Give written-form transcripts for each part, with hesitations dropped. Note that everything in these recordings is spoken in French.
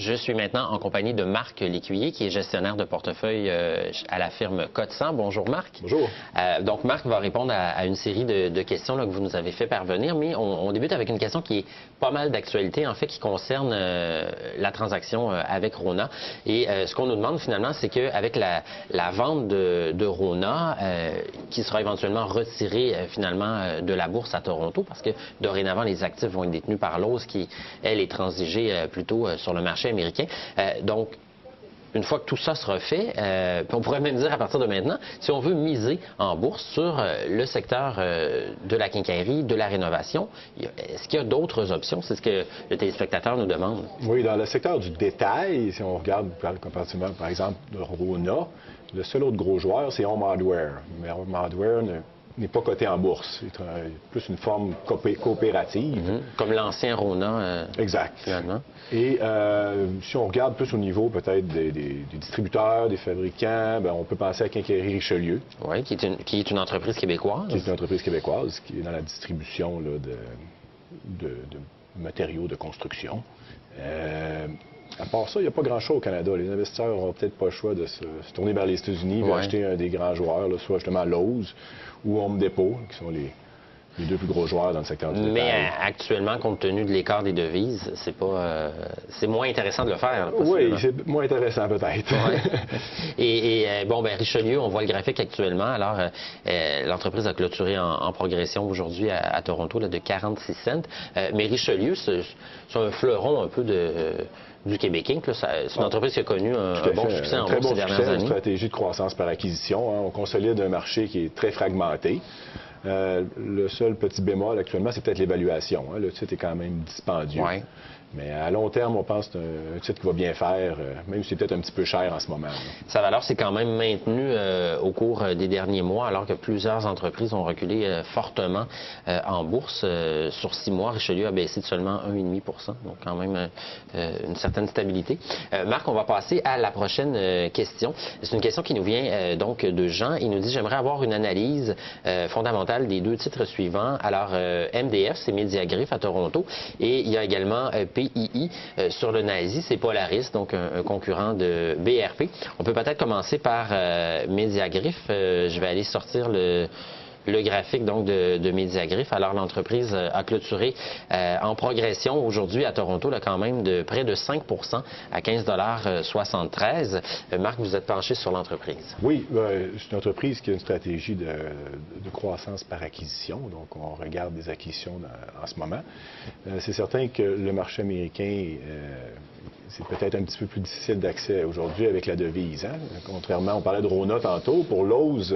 Je suis maintenant en compagnie de Marc Lécuyer, qui est gestionnaire de portefeuille à la firme Cote100. Bonjour Marc. Bonjour. Donc Marc va répondre à une série de questions là, que vous nous avez fait parvenir, mais on débute avec une question qui est pas mal d'actualité, en fait, qui concerne la transaction avec Rona. Et ce qu'on nous demande finalement, c'est qu'avec la vente de Rona, qui sera éventuellement retirée finalement de la bourse à Toronto, parce que dorénavant, les actifs vont être détenus par l'OZ, qui, elle, est transigée plutôt sur le marché américain. Donc, une fois que tout ça sera fait, on pourrait même dire à partir de maintenant, si on veut miser en bourse sur le secteur de la quincaillerie, de la rénovation, est-ce qu'il y a d'autres options? C'est ce que le téléspectateur nous demande. Oui, dans le secteur du détail, si on regarde comparativement, par exemple, de Rona, le seul autre gros joueur, c'est Home Hardware. Mais Home Hardware n'est pas coté en bourse. C'est plus une forme coopérative. Comme l'ancien Rona. Exact. Finalement. Et si on regarde plus au niveau peut-être des distributeurs, des fabricants, bien, on peut penser à Quincaillerie Richelieu. Oui, qui est une entreprise québécoise. Qui est une entreprise québécoise, qui est dans la distribution là, de matériaux de construction. À part ça, il n'y a pas grand-chose au Canada. Les investisseurs n'auront peut-être pas le choix de se tourner vers les États-Unis et acheter un des grands joueurs, là, soit justement Lowe's ou Home Depot, qui sont les deux plus gros joueurs dans le secteur du détail. Mais actuellement, compte tenu de l'écart des devises, c'est moins intéressant de le faire. Oui, c'est moins intéressant peut-être. Ouais. Et bon, ben Richelieu, on voit le graphique actuellement. Alors, l'entreprise a clôturé en progression aujourd'hui à Toronto là, de 46 cents. Mais Richelieu, c'est un fleuron un peu du Québec Inc. C'est une entreprise qui a connu un bon succès en bourse ces dernières années. Une stratégie de croissance par acquisition. Hein. On consolide un marché qui est très fragmenté. Le seul petit bémol actuellement, c'est peut-être l'évaluation. Hein. Le titre est quand même dispendieux. Ouais. Mais à long terme, on pense que c'est un titre qui va bien faire, même si c'est peut-être un petit peu cher en ce moment. Là. Sa valeur s'est quand même maintenue au cours des derniers mois, alors que plusieurs entreprises ont reculé fortement en bourse. Sur 6 mois, Richelieu a baissé de seulement 1,5 %, donc quand même une certaine stabilité. Marc, on va passer à la prochaine question. C'est une question qui nous vient donc de Jean. Il nous dit « J'aimerais avoir une analyse fondamentale des deux titres suivants. » Alors, MDF, c'est Mediagriffe à Toronto, et il y a également PII sur le Nazi, c'est Polaris, donc un concurrent de BRP. On peut peut-être commencer par Mediagriffe. Je vais aller sortir le graphique donc de Mediagriffe. Alors, l'entreprise a clôturé en progression aujourd'hui à Toronto, là, quand même de près de 5 % à 15,73 $. Marc, vous êtes penché sur l'entreprise. Oui, c'est une entreprise qui a une stratégie de croissance par acquisition. Donc, on regarde des acquisitions en ce moment. C'est certain que le marché américain, c'est peut-être un petit peu plus difficile d'accès aujourd'hui avec la devise. Hein? Contrairement, on parlait de Rona tantôt. Pour Lowe's,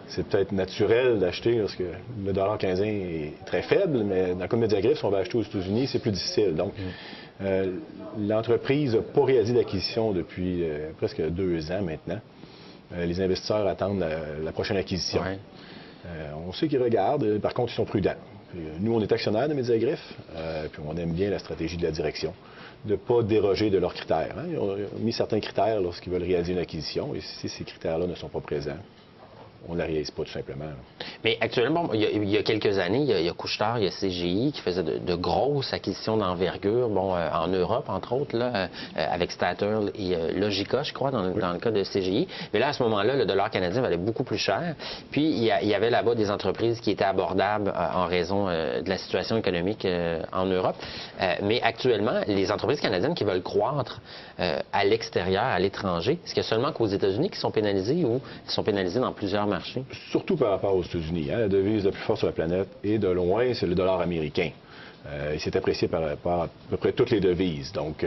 c'est peut-être naturel d'acheter parce que le dollar canadien est très faible, mais dans le cas de Mediagriffe, si on va acheter aux États-Unis, c'est plus difficile. Donc, l'entreprise n'a pas réalisé d'acquisition depuis presque 2 ans maintenant. Les investisseurs attendent la prochaine acquisition. Ouais. On sait qu'ils regardent, par contre, ils sont prudents. Puis, nous, on est actionnaires de Mediagriffe, puis on aime bien la stratégie de la direction, de ne pas déroger de leurs critères. Hein. Ils ont mis certains critères lorsqu'ils veulent réaliser une acquisition, et si ces critères-là ne sont pas présents, on ne la réalise pas, tout simplement. Là. Mais actuellement, il y a quelques années, il y a Couche-Tard, il y a CGI qui faisait de grosses acquisitions d'envergure, en Europe, entre autres, là, avec Statoil et Logica, je crois, dans le cas de CGI. Mais là, à ce moment-là, le dollar canadien valait beaucoup plus cher. Puis, il y avait là-bas des entreprises qui étaient abordables en raison de la situation économique en Europe. Mais actuellement, les entreprises canadiennes qui veulent croître à l'extérieur, à l'étranger, est-ce qu'il y a seulement qu'aux États-Unis qui sont pénalisés ou qui sont pénalisés dans plusieurs marchés? Surtout par rapport aux États-Unis. Hein, la devise la plus forte sur la planète, et de loin, c'est le dollar américain. Il s'est apprécié par à peu près toutes les devises. Donc,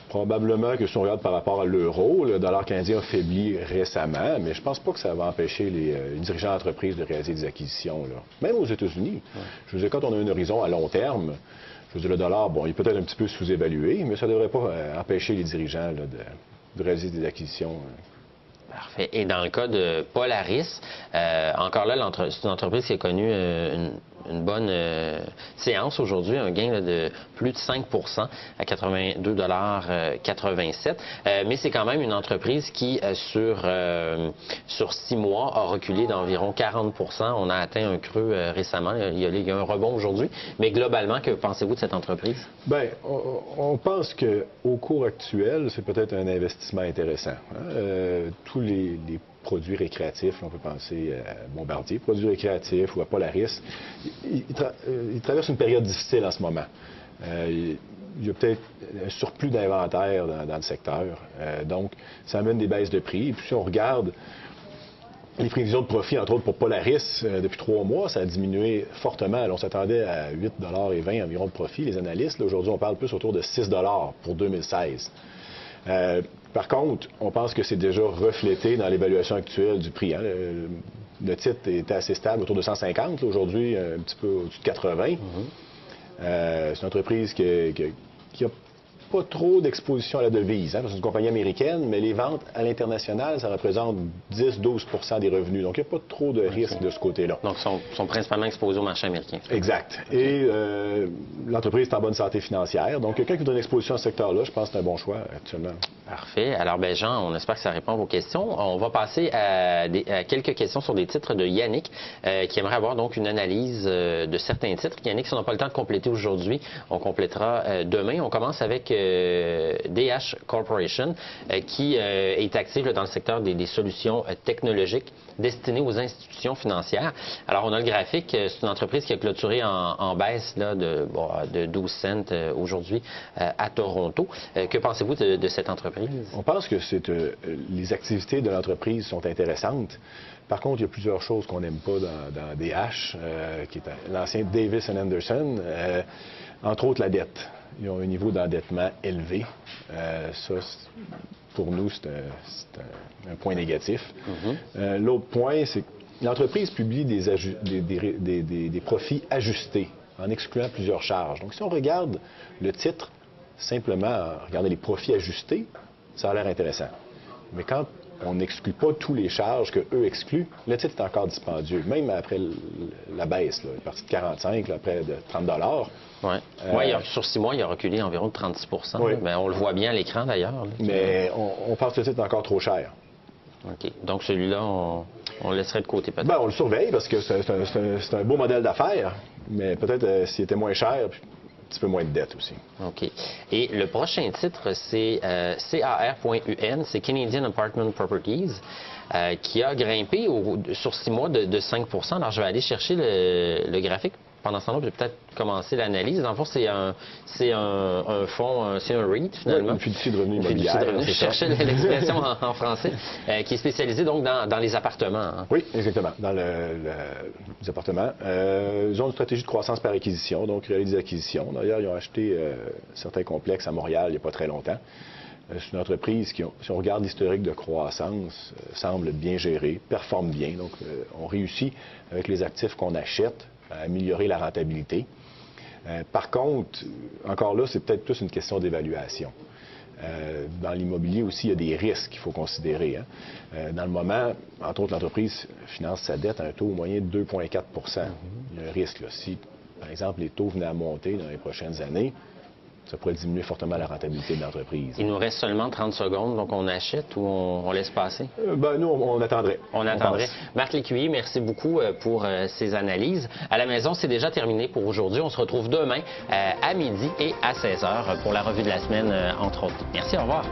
probablement que si on regarde par rapport à l'euro, le dollar canadien a faibli récemment, mais je ne pense pas que ça va empêcher les dirigeants d'entreprise de réaliser des acquisitions. Là. Même aux États-Unis. Ouais. Je veux dire, quand on a un horizon à long terme, je veux dire, le dollar, bon, il est peut-être un petit peu sous-évalué, mais ça ne devrait pas empêcher les dirigeants là, de réaliser des acquisitions. Parfait. Et dans le cas de Polaris, encore là, c'est une entreprise qui a connu une bonne séance aujourd'hui, un gain là, de plus de 5 à 82,87 $. Mais c'est quand même une entreprise qui, sur 6 mois, a reculé d'environ 40 %. On a atteint un creux récemment. Il y a un rebond aujourd'hui. Mais globalement, que pensez-vous de cette entreprise? Bien, on pense qu'au cours actuel, c'est peut-être un investissement intéressant. Tous les produits récréatifs, on peut penser à Bombardier, produits récréatifs ou à Polaris, ils traversent une période difficile en ce moment. Il y a peut-être un surplus d'inventaire dans le secteur. Donc, ça amène des baisses de prix. Et puis, si on regarde les prévisions de profit, entre autres pour Polaris, depuis 3 mois, ça a diminué fortement. Alors, on s'attendait à 8,20 $ environ de profit, les analystes. Aujourd'hui, on parle plus autour de 6 $ pour 2016. Par contre, on pense que c'est déjà reflété dans l'évaluation actuelle du prix. Hein. Le titre était assez stable, autour de 150. Aujourd'hui, un petit peu au-dessus de 80. C'est une entreprise qui a pas trop d'exposition à la devise. Hein, c'est une compagnie américaine, mais les ventes à l'international, ça représente 10-12 % des revenus. Donc, il n'y a pas trop de risque de ce côté-là. Donc, ils sont principalement exposés au marché américain. Exact. Et l'entreprise est en bonne santé financière. Donc, quelqu'un qui donne exposition à ce secteur-là, je pense que c'est un bon choix actuellement. Parfait. Alors, ben Jean, on espère que ça répond à vos questions. On va passer à quelques questions sur des titres de Yannick, qui aimerait avoir donc une analyse de certains titres. Yannick, si on n'a pas le temps de compléter aujourd'hui, on complétera demain. On commence avec DH Corporation, qui est active là, dans le secteur des solutions technologiques destinées aux institutions financières. Alors, on a le graphique. C'est une entreprise qui a clôturé en baisse là, de 12 cents aujourd'hui à Toronto. Que pensez-vous de cette entreprise? On pense que les activités de l'entreprise sont intéressantes. Par contre, il y a plusieurs choses qu'on n'aime pas dans DH, qui est l'ancien Davis & Anderson, entre autres la dette. Ils ont un niveau d'endettement élevé. Ça, pour nous, c'est un point négatif. L'autre point, c'est que l'entreprise publie des profits ajustés en excluant plusieurs charges. Donc, si on regarde le titre, simplement regarder les profits ajustés, ça a l'air intéressant. Mais quand on n'exclut pas tous les charges qu'eux excluent, le titre est encore dispendieux. Même après la baisse, là, il est parti de 45, là, près de 30 $. Oui, sur 6 mois, il a reculé environ de 36 %. Oui. Mais on le voit bien à l'écran, d'ailleurs. Mais on pense que le titre est encore trop cher. OK. Donc, celui-là, on le laisserait de côté, peut-être? Bien, on le surveille parce que c'est un beau modèle d'affaires, mais peut-être s'il était moins cher, puis un petit peu moins de dette aussi. OK. Et le prochain titre, c'est CAR.UN, c'est Canadian Apartment Properties, qui a grimpé sur 6 mois de 5 %. Alors, je vais aller chercher le graphique. Pendant ce temps-là, je vais peut-être commencer l'analyse. Dans le fond, c'est un fonds, c'est un REIT, finalement. Oui, une fiducie de revenus immobilière. Je cherchais l'expression en français, qui est spécialisée donc dans les appartements. Hein. Oui, exactement, dans les appartements. Ils ont une stratégie de croissance par acquisition, donc réalisent des acquisitions. D'ailleurs, ils ont acheté certains complexes à Montréal il n'y a pas très longtemps. C'est une entreprise qui, si on regarde l'historique de croissance, semble bien gérée, performe bien. Donc, on réussit avec les actifs qu'on achète à améliorer la rentabilité. Par contre, encore là, c'est peut-être plus une question d'évaluation. Dans l'immobilier aussi, il y a des risques qu'il faut considérer. Hein. Dans le moment, entre autres, l'entreprise finance sa dette à un taux moyen de 2,4 %. Il y a un risque. Là. Si, par exemple, les taux venaient à monter dans les prochaines années, ça pourrait diminuer fortement la rentabilité de l'entreprise. Il nous reste seulement 30 secondes, donc on achète ou on laisse passer? Nous, on attendrait. On attendrait. Marc Lécuyer, merci beaucoup pour ces analyses. À la maison, c'est déjà terminé pour aujourd'hui. On se retrouve demain à midi et à 16 h pour la revue de la semaine, entre autres. Merci, au revoir.